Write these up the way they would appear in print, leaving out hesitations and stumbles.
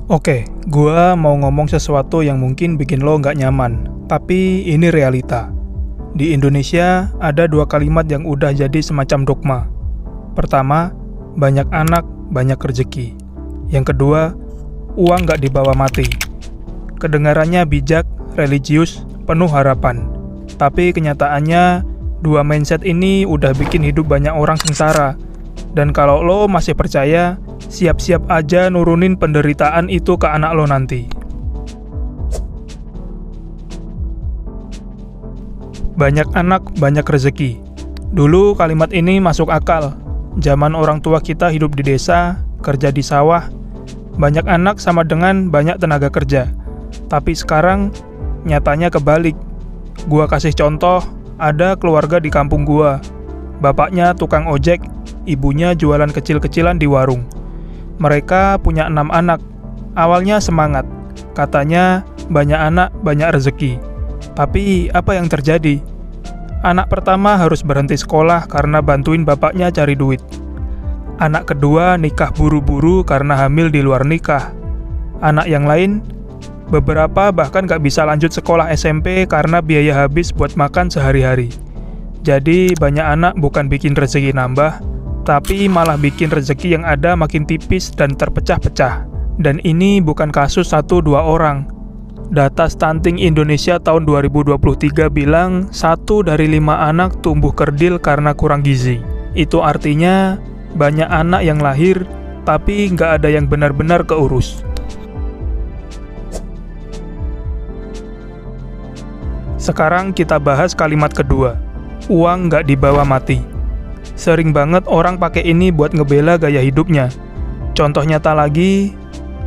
Oke, gua mau ngomong sesuatu yang mungkin bikin lo nggak nyaman, tapi ini realita. Di Indonesia, ada dua kalimat yang udah jadi semacam dogma. Pertama, banyak anak, banyak rezeki. Yang kedua, uang nggak dibawa mati. Kedengarannya bijak, religius, penuh harapan. Tapi kenyataannya, dua mindset ini udah bikin hidup banyak orang sengsara. Dan kalau lo masih percaya, siap-siap aja nurunin penderitaan itu ke anak lo nanti. Banyak anak, banyak rezeki. Dulu kalimat ini masuk akal. Zaman orang tua kita hidup di desa, kerja di sawah. Banyak anak sama dengan banyak tenaga kerja. Tapi sekarang, nyatanya kebalik. Gua kasih contoh, ada keluarga di kampung gua. Bapaknya tukang ojek, ibunya jualan kecil-kecilan di warung. Mereka punya 6 anak. Awalnya semangat, katanya banyak anak, banyak rezeki. Tapi apa yang terjadi? Anak pertama harus berhenti sekolah karena bantuin bapaknya cari duit. Anak kedua nikah buru-buru karena hamil di luar nikah. Anak yang lain, beberapa bahkan gak bisa lanjut sekolah SMP karena biaya habis buat makan sehari-hari. Jadi banyak anak bukan bikin rezeki nambah, tapi malah bikin rezeki yang ada makin tipis dan terpecah-pecah. Dan ini bukan kasus 1-2 orang. Data stunting Indonesia tahun 2023 bilang 1 dari 5 anak tumbuh kerdil karena kurang gizi. Itu artinya banyak anak yang lahir, tapi nggak ada yang benar-benar keurus. Sekarang kita bahas kalimat kedua. Uang nggak dibawa mati. Sering banget orang pakai ini buat ngebela gaya hidupnya. Contoh nyata lagi,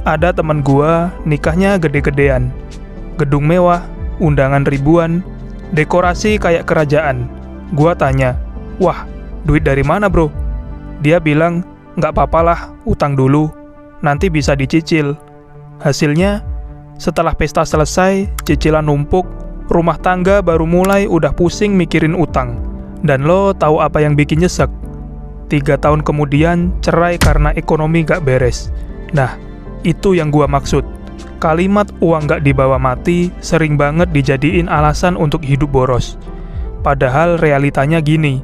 ada temen gua nikahnya gede-gedean. Gedung mewah, undangan ribuan, dekorasi kayak kerajaan. Gua tanya, wah, duit dari mana bro? Dia bilang, nggak papalah, utang dulu, nanti bisa dicicil. Hasilnya, setelah pesta selesai, cicilan numpuk, rumah tangga baru mulai udah pusing mikirin utang. Dan lo tahu apa yang bikin nyesek? 3 tahun kemudian cerai karena ekonomi gak beres. Nah, itu yang gua maksud. Kalimat uang gak dibawa mati sering banget dijadiin alasan untuk hidup boros. Padahal realitanya gini,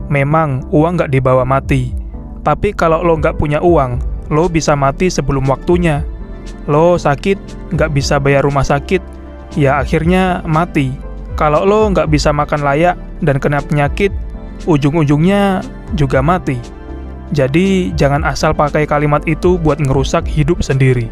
memang uang gak dibawa mati. Tapi kalau lo gak punya uang, lo bisa mati sebelum waktunya. Lo sakit, gak bisa bayar rumah sakit, ya akhirnya mati. Kalau lo nggak bisa makan layak dan kena penyakit, ujung-ujungnya juga mati. Jadi jangan asal pakai kalimat itu buat ngerusak hidup sendiri.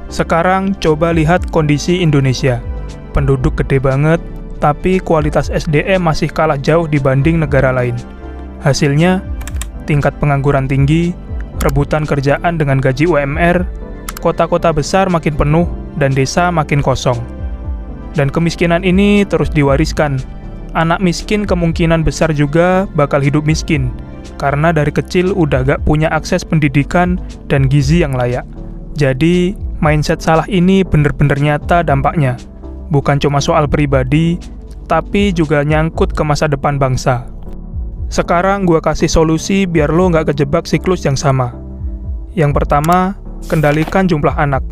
Sekarang coba lihat kondisi Indonesia. Penduduk gede banget, tapi kualitas SDM masih kalah jauh dibanding negara lain. Hasilnya, tingkat pengangguran tinggi, rebutan kerjaan dengan gaji UMR, kota-kota besar makin penuh, dan desa makin kosong. Dan kemiskinan ini terus diwariskan. Anak miskin kemungkinan besar juga bakal hidup miskin, karena dari kecil udah gak punya akses pendidikan dan gizi yang layak. Jadi, mindset salah ini bener-bener nyata dampaknya. Bukan cuma soal pribadi, tapi juga nyangkut ke masa depan bangsa. Sekarang gua kasih solusi biar lo gak kejebak siklus yang sama. Yang pertama, kendalikan jumlah anak.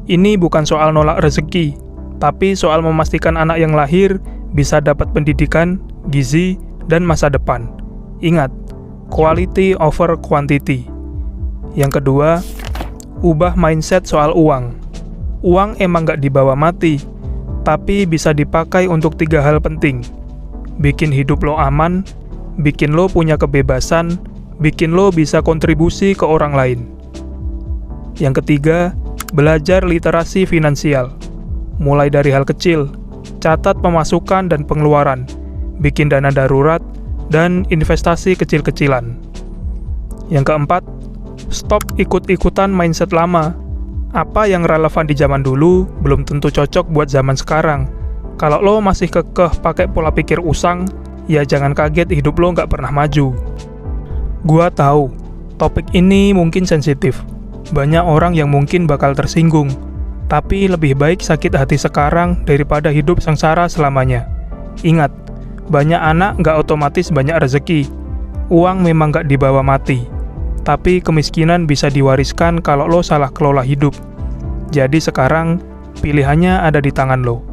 Ini bukan soal nolak rezeki, tapi soal memastikan anak yang lahir bisa dapat pendidikan, gizi, dan masa depan. Ingat, quality over quantity. Yang kedua, ubah mindset soal uang. Uang emang gak dibawa mati, tapi bisa dipakai untuk 3 hal penting. Bikin hidup lo aman, bikin lo punya kebebasan, bikin lo bisa kontribusi ke orang lain. Yang ketiga, belajar literasi finansial. Mulai dari hal kecil, catat pemasukan dan pengeluaran, bikin dana darurat, dan investasi kecil-kecilan. Yang keempat, stop ikut-ikutan mindset lama. Apa yang relevan di zaman dulu belum tentu cocok buat zaman sekarang. Kalau lo masih kekeh pakai pola pikir usang, ya jangan kaget hidup lo nggak pernah maju. Gua tahu, topik ini mungkin sensitif. Banyak orang yang mungkin bakal tersinggung, tapi lebih baik sakit hati sekarang daripada hidup sengsara selamanya. Ingat, banyak anak nggak otomatis banyak rezeki. Uang memang nggak dibawa mati. Tapi kemiskinan bisa diwariskan kalau lo salah kelola hidup. Jadi sekarang, pilihannya ada di tangan lo.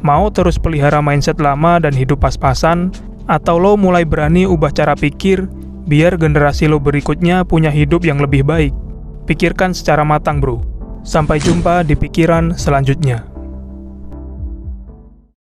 Mau terus pelihara mindset lama dan hidup pas-pasan, atau lo mulai berani ubah cara pikir biar generasi lo berikutnya punya hidup yang lebih baik? Pikirkan secara matang, bro. Sampai jumpa di pikiran selanjutnya.